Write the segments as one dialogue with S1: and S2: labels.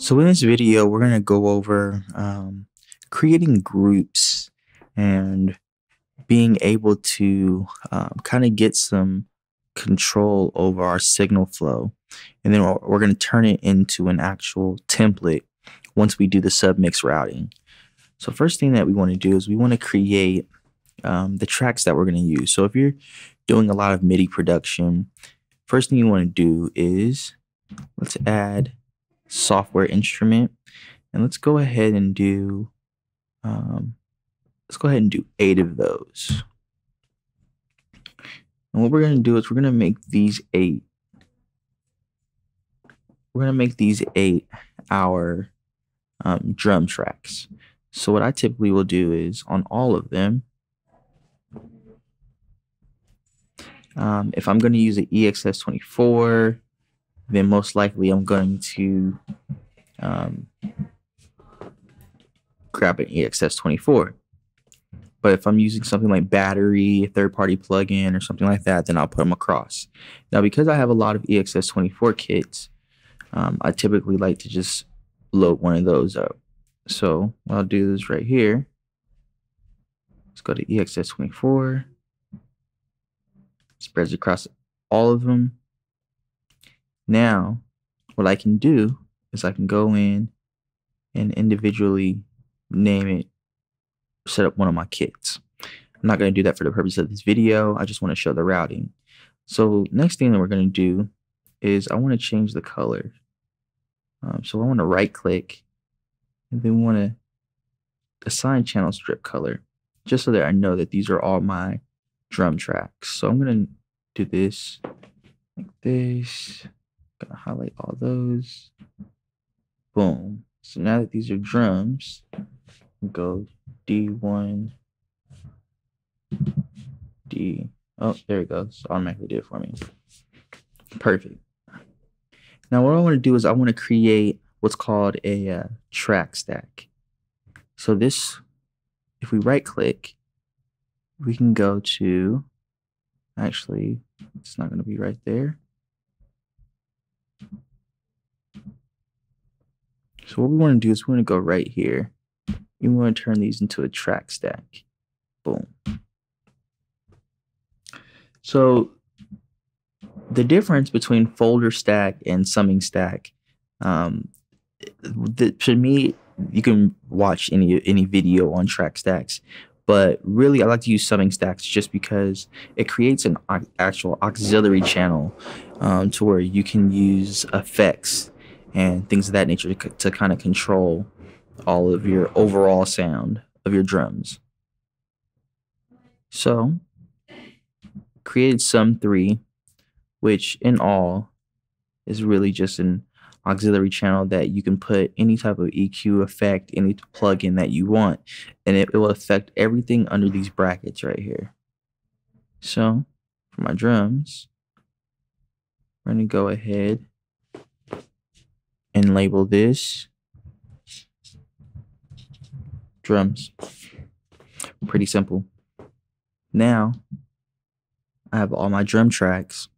S1: So in this video, we're going to go over creating groups and being able to kind of get some control over our signal flow. And then we're going to turn it into an actual template once we do the submix routing. So first thing that we want to do is we want to create the tracks that we're going to use. So if you're doing a lot of MIDI production, first thing you want to do is let's add software instrument, and let's go ahead and do 8 of those. And what we're going to do is we're going to make these 8 our drum tracks. So what I typically will do is on all of them, if I'm going to use an EXS24, then most likely I'm going to grab an EXS24. But if I'm using something like Battery, a third-party plugin, or something like that, then I'll put them across. Now, because I have a lot of EXS24 kits, I typically like to just load one of those up. So what I'll do is right here, let's go to EXS24, spreads across all of them. Now, what I can do is I can go in and individually name it, set up one of my kits. I'm not going to do that for the purpose of this video. I just want to show the routing. So next thing that we're going to do is I want to change the color. So I want to right click and then want to assign channel strip color, just so that I know that these are all my drum tracks. So I'm going to do this like this. I'm going to highlight all those. Boom. So now that these are drums, go D1, D. Oh, there it goes. Automatically did it for me. Perfect. Now what I want to do is I want to create what's called a track stack. So this, if we right click, we can go to, actually, it's not going to be right there. So what we want to do is we want to go right here. We want to turn these into a track stack. Boom. So the difference between folder stack and summing stack, to me, you can watch any video on track stacks, but really I like to use summing stacks just because it creates an actual auxiliary channel to where you can use effects and things of that nature to kind of control all of your overall sound of your drums. So created sum3, which in all is really just an auxiliary channel that you can put any type of EQ effect, any plugin that you want, and it will affect everything under these brackets right here. So for my drums, we're going to go ahead and label this drums. Pretty simple. Now I have all my drum tracks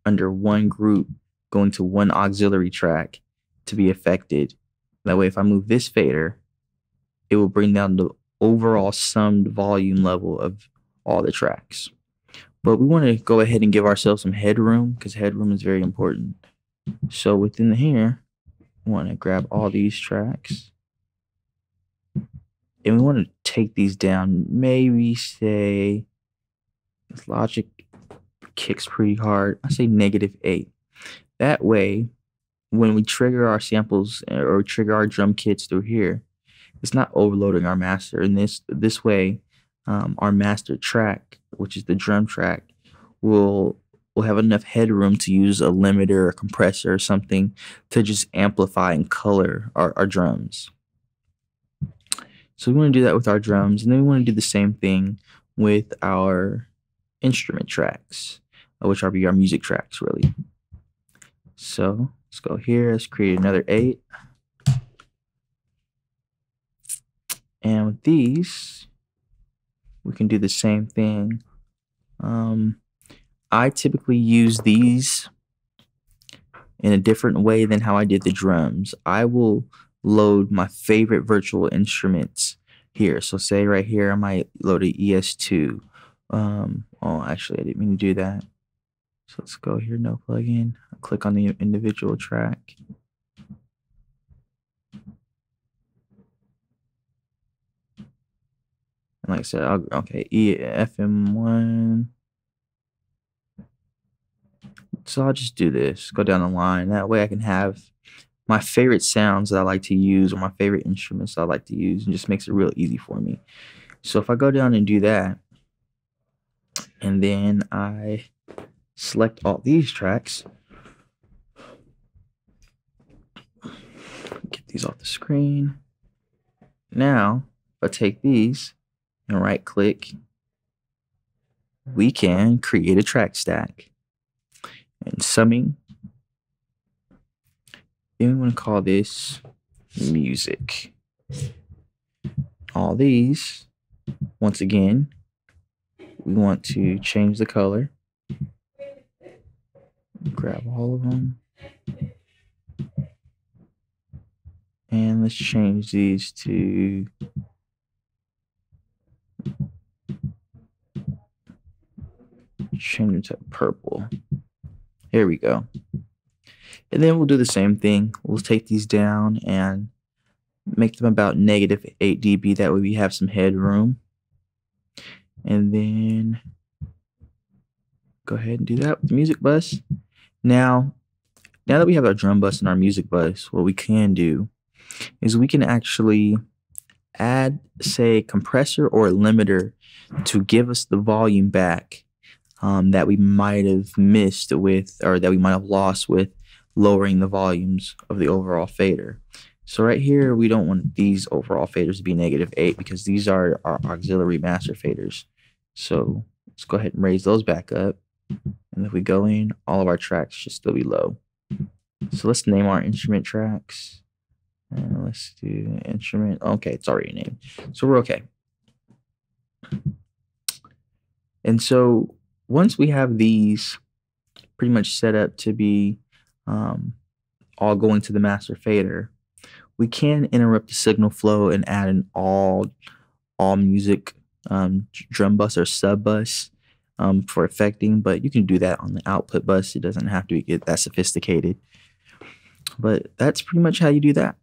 S1: under one group going to one auxiliary track to be affected. That way, if I move this fader, it will bring down the overall summed volume level of all the tracks. But we want to go ahead and give ourselves some headroom because headroom is very important. So within here, we want to grab all these tracks. And we want to take these down, maybe say, this Logic kicks pretty hard. I say -8. That way, when we trigger our samples or trigger our drum kits through here, it's not overloading our master. And this way, our master track, which is the drum track, will have enough headroom to use a limiter or compressor or something to just amplify and color our drums. So we want to do that with our drums, and then we want to do the same thing with our instrument tracks, which are our music tracks, really. So let's go here, let's create another 8. And with these, we can do the same thing. I typically use these in a different way than how I did the drums. I will load my favorite virtual instruments here. So say right here, I might load a ES2. Oh, actually, I didn't mean to do that. So let's go here, no plugin. I'll click on the individual track. And like I said, okay, FM1. So I'll just do this, go down the line. That way I can have my favorite sounds that I like to use or my favorite instruments I like to use, and just makes it real easy for me. So if I go down and do that, and then I select all these tracks, get these off the screen. Now, if I take these and right click, we can create a track stack. And summing, then we want to call this music. All these, once again, we want to change the color. Grab all of them. And let's change these to purple. Here we go. And then we'll do the same thing. We'll take these down and make them about -8 dB. That way we have some headroom. And then go ahead and do that with the music bus. Now that we have our drum bus and our music bus, what we can do is we can actually add, say, a compressor or a limiter to give us the volume back that we might have missed with, or that we might have lost with lowering the volumes of the overall fader. So right here, we don't want these overall faders to be -8 because these are our auxiliary master faders. So let's go ahead and raise those back up. And if we go in, all of our tracks should still be low. So let's name our instrument tracks. And let's do instrument. Okay, it's already named. So we're okay. And so once we have these pretty much set up to be all going to the master fader, we can interrupt the signal flow and add an all music drum bus or sub bus for affecting, but you can do that on the output bus. It doesn't have to get that sophisticated. But that's pretty much how you do that.